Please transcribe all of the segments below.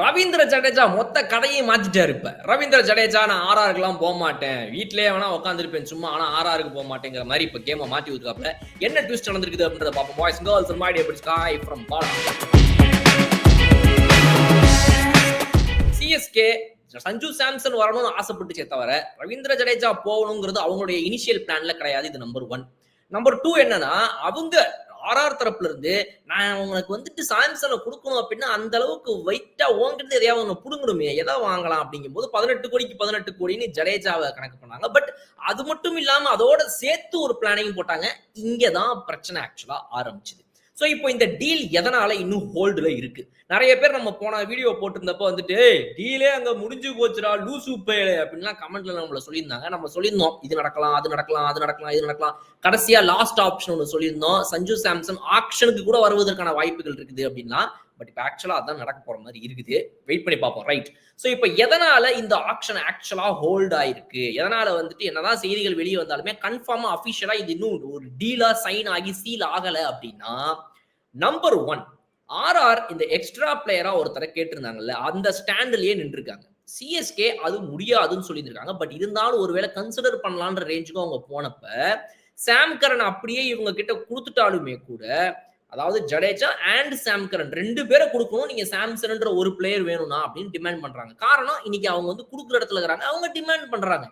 ரவீந்திர ஜடேஜா மொத்த கதையை மாத்திட்டாரு இப்ப. ரவீந்திர ஜடேஜா நான் ஆர்ஆருக்குலாம் போமாட்டேன். வீட்லயே வேணா உட்கார்ந்திருப்பேன் சும்மா. ஆனா ஆர்ஆருக்கு போமாட்டேங்கிற மாரி இப்ப கேம மாத்தி விட்டுருக்காப்ல. என்ன ட்விஸ்ட் நடந்திருக்குது அப்படின்றத பார்ப்போம். Boys and girls my dear sky from Bala. CSK Sanju Samson வரணும்னு ஆசைப்பட்டுச்சே தவிர ரவீந்திர ஜடேஜா போகணுங்கிறது அவங்களுடைய இனிஷியல் பிளான்ல கிடையாது. இது நம்பர் 1. நம்பர் 2 என்னன்னா, அவங்க ஆர்ஆர் தரப்புல இருந்து நான் உங்களுக்கு வந்துட்டு சாம்சனை கொடுக்கணும் அப்படின்னா அந்த அளவுக்கு வெயிட்டா ஓங்கிட்டு எதையாவது ஒன்று புடுங்கணுமே, எதை வாங்கலாம் அப்படிங்கும் போது 18 கோடிக்கு 18 கோடின்னு ஜடேஜாவை கணக்கு பண்ணாங்க. பட் அது மட்டும் இல்லாம அதோட சேர்த்து ஒரு பிளானையும் போட்டாங்க. இங்கதான் பிரச்சனை ஆக்சுவலா ஆரம்பிச்சது. ஸோ இப்போ இந்த டீல் எதனால இன்னும் ஹோல்டுல இருக்கு? நிறைய பேர் நம்ம போன வீடியோ போட்டிருந்தப்போ வந்துட்டு டீலே அங்க முடிஞ்சு போச்சுடா லூசு பேலே அப்படின்லாம் கமெண்ட்ல நம்மள சொல்லியிருந்தாங்க. நம்ம சொல்லியிருந்தோம் இது நடக்கலாம், அது நடக்கலாம், அது நடக்கலாம், இது நடக்கலாம். கடைசியா லாஸ்ட் ஆப்ஷன் ஒன்று சொல்லியிருந்தோம், சஞ்சு சாம்சன் ஆக்ஷனுக்கு கூட வருவதற்கான வாய்ப்புகள் இருக்குது அப்படின்னா. பட் இப்போ ஆக்சுவலா அதான் நடக்க போற மாதிரி இருக்குது. வெயிட் பண்ணி பார்ப்போம். ரைட். ஸோ இப்போ எதனால இந்த ஆக்ஷன் ஆக்சுவலா ஹோல்ட் ஆயிருக்கு, எதனால வந்துட்டு என்னதான் செய்திகள் வெளியே வந்தாலுமே கன்ஃபார்மா அபிஷியலா இது இன்னும் ஒரு டீலா சைன் ஆகி சீல் ஆகல அப்படின்னா, நம்பர் 1 ஆர்ஆர் இந்த எக்ஸ்ட்ரா பிளேயரா ஒருத்தரை கேட்டிருந்தாங்கல்ல, அந்த ஸ்டாண்ட்லயே நின்றுருக்காங்க. சிஎஸ்கே அது முடியாதுன்னு சொல்லியிருக்காங்க. பட் இருந்தாலும் ஒருவேளை கன்சிடர் பண்ணலான்ற ரேஞ்சுக்கு அவங்க போனப்ப சாம் கரன் அப்படியே இவங்க கிட்ட கொடுத்துட்டாலுமே கூட, அதாவது ஜடேஜா அண்ட் சாம் கரன் 2 பேரை கொடுக்கணும், நீங்க சாம்சன்ன்ற ஒரு பிளேயர் வேணும்னா அப்படின்னு டிமாண்ட் பண்றாங்க. காரணம் இன்னைக்கு அவங்க வந்து கொடுக்குற இடத்துல இருக்கிறாங்க, அவங்க டிமாண்ட் பண்றாங்க.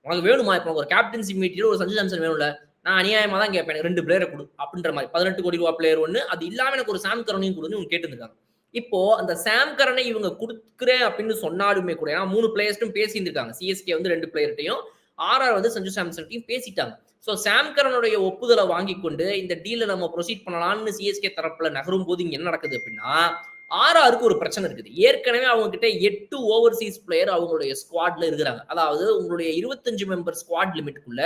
உனக்கு வேணுமா, இப்போ ஒரு கேப்டன்சி மீட்டில் ஒரு சஞ்சு சாம்சன் வேணும்ல, நான் அநியாயமா தான் கேட்பேன், எனக்கு 2 பிளேயரை கொடு அப்படின்ற மாதிரி. 18 கோடி ரூபா பிளேயர் ஒன்று, அது இல்லாம எனக்கு ஒரு சாம் கரனையும் கொடுன்னு இவங்க கேட்டுருக்காங்க. இப்போ அந்த சாம் கரனை இவங்க கொடுக்குறேன் அப்படின்னு சொன்னாலுமே கூட, ஏன்னா 3 பிளேயர்ஸ்டும் பேசியிருக்காங்க. சிஎஸ்கே வந்து 2 பிளேயர்ட்டையும், ஆர்ஆர் வந்து சஞ்சு சாம்சன்ட்டையும் பேசிட்டாங்க. ஸோ சாம் கரனுடைய ஒப்புதலை வாங்கி கொண்டு இந்த டீலை நம்ம ப்ரொசீட் பண்ணலாம்னு சிஎஸ்கே தரப்புல நகரும் போது இங்க என்ன நடக்குது அப்படின்னா, ஆர்ஆருக்கு ஒரு பிரச்சனை இருக்குது. ஏற்கனவே அவங்க கிட்ட 8 ஓவர்சீஸ் பிளேயர் அவங்களுடைய ஸ்குவாட்ல இருக்கிறாங்க. அதாவது உங்களுடைய 25 மெம்பர் ஸ்குவாட் லிமிட்குள்ள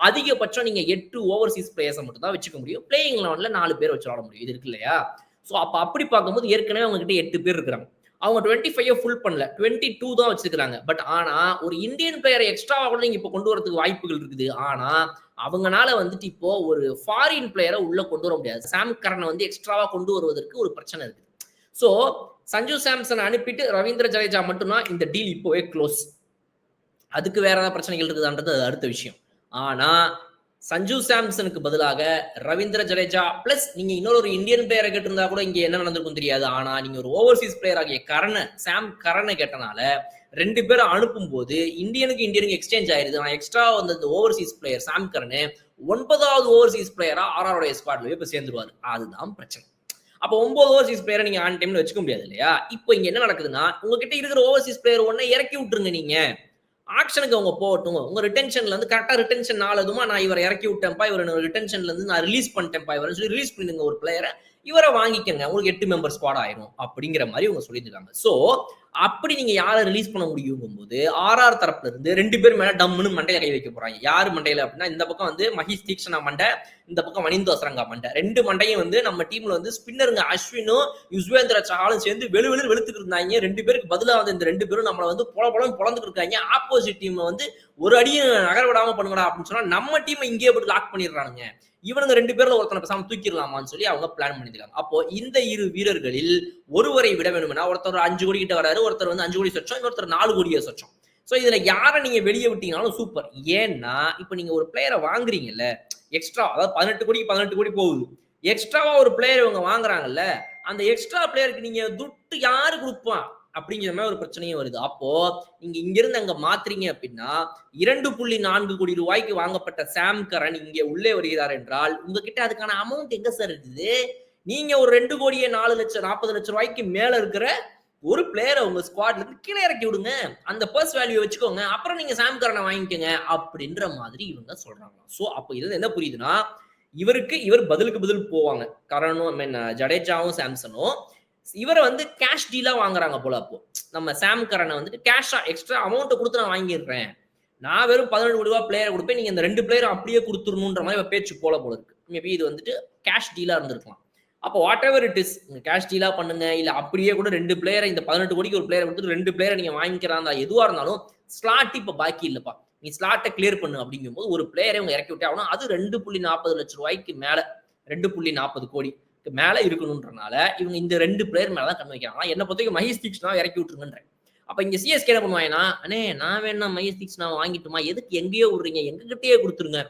அதிகபட்சம் நீங்க 8 ஓவர்சீஸ் பிளேயர்ஸை மட்டும் தான் வச்சுக்க முடியும். பிளேயிங் 11ல 4 பேர் வச்சு ஆட முடியும். இது இருக்கு இல்லையா? ஸோ அப்ப அப்படி பார்க்கும்போது ஏற்கனவே அவங்க கிட்ட 8 பேர் இருக்கிறாங்க. அவங்க 25 ஃபுல் பண்ணல, 22 தான் வச்சிருக்காங்க. பட் ஆனா ஒரு இந்தியன் பிளேயரை எக்ஸ்ட்ராவா கூட நீங்க இப்போ கொண்டு வரதுக்கு வாய்ப்புகள் இருக்குது. ஆனா அவங்கனால வந்துட்டு இப்போ ஒரு ஃபாரின் பிளேயரை உள்ள கொண்டு வர முடியாது. சாம் கரனை வந்து எக்ஸ்ட்ராவா கொண்டு வருவதற்கு ஒரு பிரச்சனை இருக்குது. ஸோ சஞ்சு சாம்சன் அனுப்பிட்டு ரவீந்திர ஜடேஜா மட்டும்தான் இந்த டீல் இப்போவே க்ளோஸ். அதுக்கு வேற ஏதாவது பிரச்சனைகள் இருக்குதான்றது அது அடுத்த விஷயம். ஆனா சஞ்சு சாம்சனுக்கு பதிலாக ரவீந்திர ஜடேஜா பிளஸ் நீங்க இன்னொரு இந்தியன் பிளேயரை கேட்டிருந்தா கூட இங்க என்ன நடந்திருக்கும் தெரியாது. ஆனா நீங்க ஒரு ஓவர்சீஸ் பிளேயர் ஆகிய சாம் கரனை கேட்டனால 2 பேரை அனுப்பும் போது இந்தியனுக்கு எக்ஸ்சேஞ்ச் ஆயிருது. நான் எக்ஸ்ட்ரா வந்து இந்த ஓவர்சீஸ் பிளேயர் சாம் கரனு 9வது ஓவர்சீஸ் பிளேயரா ஆர்ஆருடைய ஸ்குவாட்ல இப்ப சேர்ந்துருவாரு. அதுதான் பிரச்சனை. அப்போ 9 ஓவர்சீஸ் பிளேயரை நீங்க ஆன் டைம்ல வச்சுக்க முடியாது இல்லையா? இப்போ இங்க என்ன நடக்குதுன்னா, உங்ககிட்ட இருக்கிற ஓவர்சீஸ் பிளேயர் ஒன்னை இறக்கி விட்டுருங்க. நீங்க ஆக்ஷனுக்கு அவங்க போகட்டும். உங்க ரிட்டென்ஷன்ல இருந்து கரெக்டா ரிட்டென்ஷன் நாளதுமா நான் இவரை இறக்கி விட்டேன்ப்பா, இவரை ரிட்டென்ஷன்ல இருந்து நான் ரிலீஸ் பண்ணிட்டேன்ப்பா இவரை சொல்லி ரிலீஸ் பண்ணிடுங்க ஒரு பிளேயரை, இவரை வாங்கிக்கங்க, உங்களுக்கு 8 மெம்பர் ஸ்குவாட் ஆயிரும் அப்படிங்கிற மாதிரி இவங்க சொல்லியிருக்காங்க. சோ அப்படி நீங்க யாரை ரிலீஸ் பண்ண முடியும் போது ஆர்ஆர் தரப்புல இருந்து 2 பேர் மேல டம்முன்னு மண்டையில கை வைக்க போறாங்க. யாரு மண்டையில அப்படின்னா, இந்த பக்கம் வந்து மஹீஷ் தீக்ஷனா மண்டை, இந்த பக்கம் வனிந்து அசரங்கா மண்டை. 2 மண்டையும் வந்து நம்ம டீம்ல வந்து ஸ்பின்னருங்க அஸ்வினும் யுஸ்வேந்திர சஹாலும் சேர்ந்து வெளுத்துட்டு இருந்தாங்க. 2 பேருக்கு பதிலா வந்து இந்த 2 பேரும் நம்மள வந்து பொழந்துட்டு இருக்காங்க. ஆப்போசிட் டீம் வந்து ஒரு அடியும் நகர விடாம பண்ணுங்கடா அப்படின்னு சொன்னா நம்ம டீம் இங்கேயே போட்டு லாக் பண்ணிடுறானுங்க. இவனுங்க 2 பேர்ல ஒருத்தனை பேசாம தூக்கிடலாமான்னு சொல்லி அவங்க பிளான் பண்ணிருக்காங்க. அப்போ இந்த 2 வீரர்களில் ஒருவரை விட வேணும்னா, ஒருத்தர் 5 கோடி கிட்ட வராரு, ஒருத்தர் வந்து 5 கோடி சொச்சம், இன்னொருத்தர் 4 கோடியை சொச்சம். சோ இதுல யாரை நீங்க வெளியே விட்டீங்கனாலும் சூப்பர். ஏன்னா இப்ப நீங்க ஒரு பிளேயரை வாங்குறீங்கல்ல எக்ஸ்ட்ரா, அதாவது 18 கோடிக்கு 18 கோடி போகுது, எக்ஸ்ட்ராவா ஒரு பிளேயர் இவங்க வாங்குறாங்கல்ல, அந்த எக்ஸ்ட்ரா பிளேயருக்கு நீங்க துட்டு யாரு கொடுப்பான் அப்படிங்கிற மாதிரி ஒரு பிரச்சனையும் வருது. அப்போ நீங்க இங்க இருந்து அங்க மாத்துறீங்க அப்படின்னா 2.4 கோடி ரூபாய்க்கு வாங்கப்பட்ட சாம் கரன் இங்கே உள்ளே வருகிறார் என்றால் உங்ககிட்ட அதுக்கான அமௌண்ட் எங்க சார் இருக்குது? நீங்க ஒரு 2 கோடியே 4 லட்சம் 40 லட்சம் ரூபாய்க்கு மேல இருக்கிற ஒரு பிளேயரை உங்க ஸ்குவாட்ல இருந்து கீழே இறக்கி விடுங்க, அந்த பர்ஸ் வேல்யூ வச்சுக்கோங்க, அப்புறம் நீங்க சாம் கரனை வாங்கிக்கோங்க அப்படின்ற மாதிரி இவங்க சொல்றாங்க. சோ அப்ப இது என்ன புரியுதுன்னா, இவர் பதிலுக்கு பதில் போவாங்க. கரனும் ஜடேஜாவும் சாம்சனும் இவரை வந்து கேஷ் டீலா வாங்குறாங்க போல. அப்போ நம்ம சாம் கரனை வந்துட்டு கேஷா எக்ஸ்ட்ரா அமௌண்ட் கொடுத்து நான் வாங்கிடுறேன், நான் வெறும் 17 கோடி ரூபாய் பிளேயரை கொடுப்பேன், நீங்க இந்த 2 பிளேயர் அப்படியே கொடுத்துடணுன்ற மாதிரி பேச்சு போல இருக்கு. மேபி இது வந்துட்டு கேஷ் டீலா இருந்திருக்கலாம். அப்போ whatever it is, cash டீலா பண்ணுங்க, இல்ல அப்படியே கூட 2 பிளேயரை இந்த 18 கோடிக்கு ஒரு பிளேயரை கொடுத்து 2 பிளேயரை நீங்க வாங்கிக்கிறாங்க. எதுவா இருந்தாலும் ஸ்லாட் இப்ப பாக்கி இல்லப்பா, நீ ஸ்லாட்டை கிளியர் பண்ணு அப்படிங்கும் போது ஒரு பிளேயரை இவங்க இறக்கி விட்டே ஆகணும். அது 2.40 லட்சம் ரூபாய்க்கு மேல, 2.40 கோடி. மேல இருக்கணும்ன்றனால இவங்க இந்த 2 பிளேயர் மேல தான் கண் வைக்கிறாங்க. என்ன பொறுத்தவரைக்கும் மஹேஷ் தீக்ஷனாவை இறக்கி விட்டுருங்கன்றேன். அப்ப இங்க சிஎஸ்கே என்ன பண்ணுவாங்கன்னா, அண்ணே நான் வேணா மஹேஷ் தீக்ஷனாவை வாங்கிட்டுமா? எதுக்கு எங்கேயோ விடுறீங்க? எங்ககிட்டயே குடுத்துருங்க.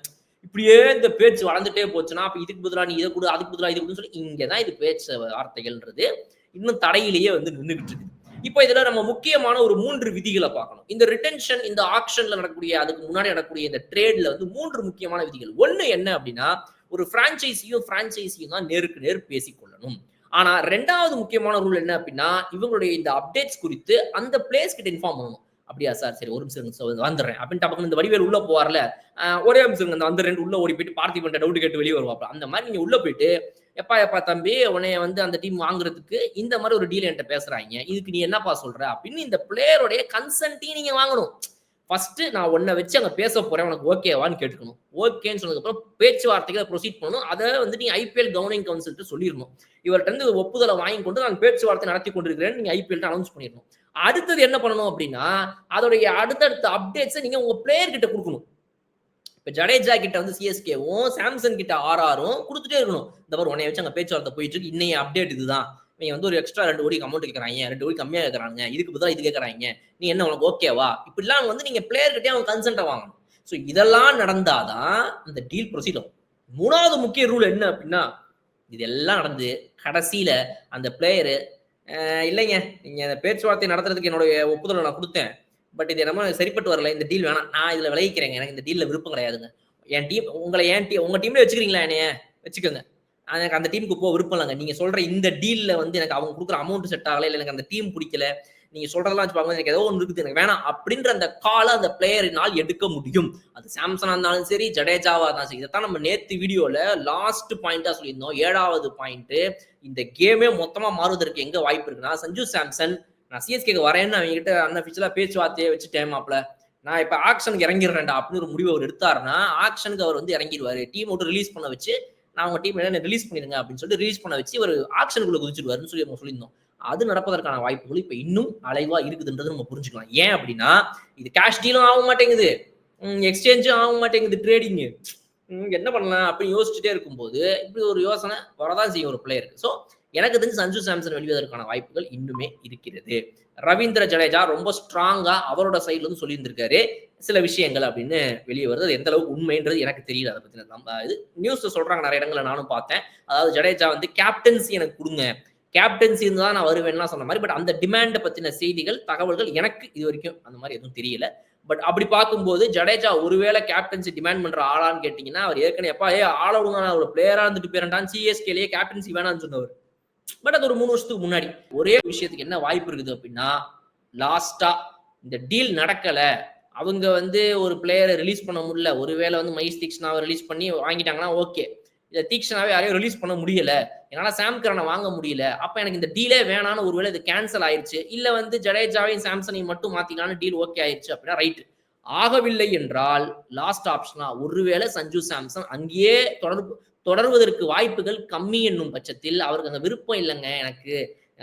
இப்படியே இந்த பேச்சு வளர்ந்துட்டே போச்சுன்னா, அப்ப இதுக்கு பதிலா நீ இத குடு, அதுக்கு பதிலா இது குடுன்னு சொல்லி இங்க தான் இது பேச்சு வார்த்தைகள்ன்றது இன்னும் தடையிலேயே வந்து நின்னுகிட்டு இருக்கு. இப்போ இதுல நம்ம முக்கியமான ஒரு 3 விதிகள பார்க்கணும். இந்த ரிட்டென்ஷன், இந்த ஆக்ஷன்ல நடக்கக்கூடிய அதுக்கு முன்னாடி நடக்கக்கூடிய இந்த ட்ரேட்ல வந்து 3 முக்கியமான விதிகள். 1 என்ன அப்படின்னா, ஒரு பிரான்சைசியும் தான் நேருக்கு நேர் பேசிக்கொள்ளணும். ஆனா 2வது முக்கியமான ரூல் என்ன அப்படின்னா, இவங்களுடைய இந்த அப்டேட்ஸ் குறித்து அந்த பிளேயர்ஸ் கிட்ட இன்ஃபார்ம் பண்ணணும். அப்படியா சார், சரி ஒரு நிமிஷம் இருங்க வந்துடுறேன் அப்படின்னு டபக்குன்னு இந்த வடிவேல் உள்ள போவார்ல, ஒரே நிமிஷம் இருங்க, அந்த 2 உள்ள ஓடி போயிட்டு பார்த்திபன்ட்ட டவுட் கேட்டு வெளியே வருவாப்ல. அந்த மாதிரி நீங்க உள்ள போயிட்டு, எப்பா தம்பி உன்னைய வந்து அந்த டீம் வாங்குறதுக்கு இந்த மாதிரி ஒரு டீல் என்கிட்ட பேசுறாங்க, இதுக்கு நீ என்னப்பா சொல்ற அப்படின்னு இந்த பிளேயருடைய கன்சென்ட்டையும் நீங்க வாங்கணும். ஃபர்ஸ்ட் நான் உன்னை வச்சு அங்க பேச போறேன், உனக்கு ஓகேவான்னு கேட்டுக்கணும். ஓகேன்னு சொன்னதுக்கு அப்புறம் பேச்சுவார்த்தைகளை ப்ரொசீட் பண்ணணும். அதை வந்து நீ ஐபிஎல் கவர்னிங் கவுன்சில்ட்டு சொல்லிடணும். இவர்கிட்ட இருந்து ஒப்புதலை வாங்கி கொண்டு நான் பேச்சுவார்த்தை நடத்தி கொண்டிருக்கிறேன் நீங்க ஐபிஎல் அனௌன்ஸ் பண்ணிடணும். அடுத்தது என்ன பண்ணணும் அப்படின்னா, அதோடைய அடுத்தடுத்த அப்டேட்ஸை நீங்க உங்க பிளேயர் கிட்ட கொடுக்கணும். இப்ப ஜடேஜா கிட்ட வந்து சிஎஸ்கேவும் சாம்சன் கிட்ட ஆர்ஆரும் கொடுத்துட்டே இருக்கணும். இந்த மாதிரி உன்னை வச்சு அங்க பேச்சுவார்த்தை போயிட்டு இருக்கு, இன்னைய அப்டேட் இதுதான், நீங்க வந்து ஒரு எக்ஸ்ட்ரா 2 கோடி அமௌண்ட் கேட்கறாங்க, 2 கோடி கம்மியா கேட்கறாங்க, இதுக்கு பதிலா இது கேட்கறாங்க, நீ என்ன உனக்கு ஓகேவா, இப்படிலாம் வந்து நீங்க பிளேயர் கிட்டே அவங்க கன்சென்ட்டை வாங்கணும். ஸோ இதெல்லாம் நடந்தாதான் அந்த டீல் ப்ரொசீட் ஆகும். 3வது முக்கிய ரூல் என்ன அப்படின்னா, இதெல்லாம் நடந்து கடைசியில அந்த பிளேயரு இல்லைங்க நீங்க பேச்சுவார்த்தை நடத்துறதுக்கு என்னுடைய ஒப்புதலை நான் கொடுத்தேன், பட் இது என்னமோ சரிப்பட்டு வரல, இந்த டீல் வேணாம், நான் இதுல விளைவிக்கிறேங்க, எனக்கு இந்த டீல்ல விருப்பம் கிடையாதுங்க, என் டீம் உங்களை உங்க டீம்ல வச்சுக்கிறீங்களா, என்னைய வச்சுக்கோங்க, எனக்கு அந்த டீமுக்கு போக விருப்பம் இல்லைங்க, நீங்க சொல்ற இந்த டீல்ல வந்து எனக்கு அவங்க கொடுக்குற அமௌண்ட் செட் ஆகல, இல்லை எனக்கு அந்த டீம் பிடிக்கல, நீங்க சொல்றதெல்லாம் வச்சு பார்க்கும்போது எனக்கு ஏதோ ஒன்று இருக்குது, எனக்கு வேணாம் அப்படின்ற அந்த காலை அந்த பிளேயரினால் எடுக்க முடியும். அது சாம்சனா இருந்தாலும் சரி, ஜடேஜாவா இருந்தாலும் சரி. இதைத்தான் நம்ம நேத்து வீடியோல லாஸ்ட் பாயிண்டா சொல்லியிருந்தோம். 7வது பாயிண்ட், இந்த கேமே மொத்தமா மாறுவதற்கு எங்க வாய்ப்பு இருக்குன்னா, சஞ்சு சாம்சன் நான் சிஎஸ்கேக்கு வரேன்னு அவங்க கிட்ட அன்அஃபிஷியலா பேச்சுவார்த்தையை வச்சுட்டேன் மாப்ள, நான் இப்ப ஆக்ஷனுக்கு இறங்கிடுறேன்டா அப்படின்னு ஒரு முடிவு அவர் எடுத்தாருன்னா, ஆக்ஷனுக்கு அவர் வந்து இறங்கிடுவாரு, டீம் விட்டு ரிலீஸ் பண்ண வச்சு, நான் உங்க டீம் என்ன ரிலீஸ் பண்ணிருங்க அப்படின்னு சொல்லிட்டு ரிலீஸ் பண்ண வச்சு ஒரு ஆக்ஷனுக்குள்ள குதிச்சிருவாருன்னு சொல்லி நம்ம சொல்லியிருந்தோம். அது நடப்பதற்கான வாய்ப்புகள் இப்ப இன்னும் அலைவா இருக்குதுன்றது நம்ம புரிஞ்சுக்கலாம். ஏன் அப்படின்னா, இது கேஷ் டீலும் ஆக மாட்டேங்குது, எக்ஸ்சேஞ்சும் ஆக மாட்டேங்குது, ட்ரேடிங் என்ன பண்ணலாம் அப்படின்னு யோசிச்சுட்டே இருக்கும்போது இப்படி ஒரு யோசனை வரதான் செய்யும் ஒரு பிளேயருக்கு. ஸோ எனக்கு தெரிஞ்சு சஞ்சு சாம்சன் வெளிவதற்கான வாய்ப்புகள் இன்னுமே இருக்கிறது. ரவீந்திர ஜடேஜா ரொம்ப ஸ்ட்ராங்கா அவரோட சைட்ல இருந்து சொல்லியிருந்திருக்காரு சில விஷயங்கள் அப்படின்னு வெளியே வருது. அது எந்த அளவுக்கு உண்மைன்றது எனக்கு தெரியல. அதை பத்தி நம்ம இது நியூஸ்ல சொல்றாங்க, நிறைய இடங்களை நானும் பார்த்தேன். அதாவது ஜடேஜா வந்து கேப்டன்சி எனக்கு கொடுங்க, கேப்டன்சி இருந்தா நான் வருவேன்லாம் சொன்ன மாதிரி. பட் அந்த டிமாண்டை பத்தின செய்திகள், தகவல்கள் எனக்கு இது வரைக்கும் அந்த மாதிரி எதுவும் தெரியல. பட் அப்படி பார்க்கும்போது ஜடேஜா ஒருவேளை கேப்டன்சி டிமாண்ட் பண்ற ஆளான்னு கேட்டீங்கன்னா, அவர் ஏற்கனவே எப்பா ஆள விடுங்க, நான் ஒரு பிளேயரா இருந்துட்டு போயிட்டான், சிஎஸ்கேலயே கேப்டன்சி வேணாம்னு சொன்னவர். பட் அது ஒரு 3 வருஷத்துக்கு முன்னாடி. ஒரே விஷயத்துக்கு என்ன வாய்ப்பு இருக்குது அப்படின்னா, லாஸ்டா இந்த டீல் நடக்கல, அவங்க வந்து ஒரு பிளேயரை ரிலீஸ் பண்ண முடியல, ஒருவேளை வந்து மஹேஷ் தீக்ஷனாவை ரிலீஸ் பண்ணி வாங்கிட்டாங்கன்னா ஓகே, இதை தீக்ஷனாவே யாரையும் ரிலீஸ் பண்ண முடியல, என்னால சாம் கரனை வாங்க முடியல, அப்ப எனக்கு இந்த டீலே வேணான்னு ஒருவேளை இது கேன்சல் ஆயிடுச்சு, இல்ல வந்து ஜடேஜாவையும் சாம்சனையும் மட்டும் மாத்திக்கலான்னு டீல் ஓகே ஆயிடுச்சு அப்படின்னா ரைட். ஆகவில்லை என்றால் லாஸ்ட் ஆப்ஷனா ஒருவேளை சஞ்சு சாம்சன் அங்கேயே தொடர்வதற்கு வாய்ப்புகள் கம்மி என்னும் பட்சத்தில், அவருக்கு அங்க விருப்பம் இல்லைங்க, எனக்கு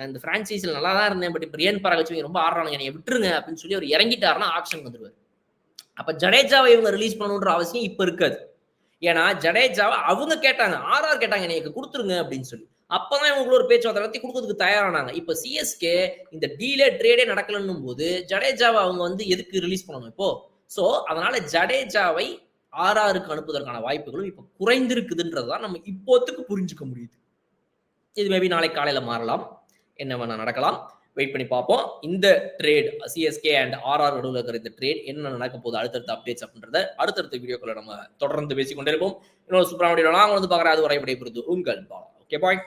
இந்த பிரான்சைஸில் நல்லா தான் இருந்தேன், பட் இப்போ ரியன் பராக் வச்சு ரொம்ப ஆடுறானுங்க, என்னை விட்டுருங்க அப்படின்னு சொல்லி அவர் இறங்கிட்டாருன்னா ஆப்ஷன் வந்துருவார். அப்ப ஜடேஜாவை இவங்க ரிலீஸ் பண்ணணுன்ற அவசியம் இப்ப இருக்காது. ஏன்னா ஜடேஜாவை அவங்க கேட்டாங்க, ஆர்ஆர் கேட்டாங்க, எனக்கு கொடுத்துருங்க அப்படின்னு சொல்லி. அப்பதான் இவங்களுக்கு ஒரு பேச்சுவார்த்தை நடத்தி கொடுக்கறதுக்கு தயாரானாங்க. இப்ப சிஎஸ்கே இந்த டீலே ட்ரேடே நடக்கலன்னும் போது ஜடேஜாவை அவங்க வந்து எதுக்கு ரிலீஸ் பண்ணணும் இப்போ? சோ அதனால ஜடேஜாவை ஆர்ஆருக்கு அனுப்புவதற்கான வாய்ப்புகளும் இப்ப குறைந்திருக்குதுன்றதுதான் நம்ம இப்போத்துக்கு புரிஞ்சுக்க முடியுது. இது மேபி நாளை காலையில மாறலாம், என்ன வேணா நடக்கலாம், வெயிட் பண்ணி பார்ப்போம். இந்த ட்ரேட் சிஎஸ்கே அண்ட் ஆர்ஆர் நடுவில் இருக்கிற இந்த ட்ரேட் என்ன நடக்க போகுது, அடுத்தடுத்த அப்டேட்ஸ் அப்படின்றத அடுத்தடுத்த வீடியோக்களை நம்ம தொடர்ந்து பேசிக்கொண்டே இருப்போம். இன்னொரு சூப்பரான வீடியோ நான் வந்து பார்க்குறேன். அது வரை விடைபெறுது உங்கள் பாலா. Okay bye.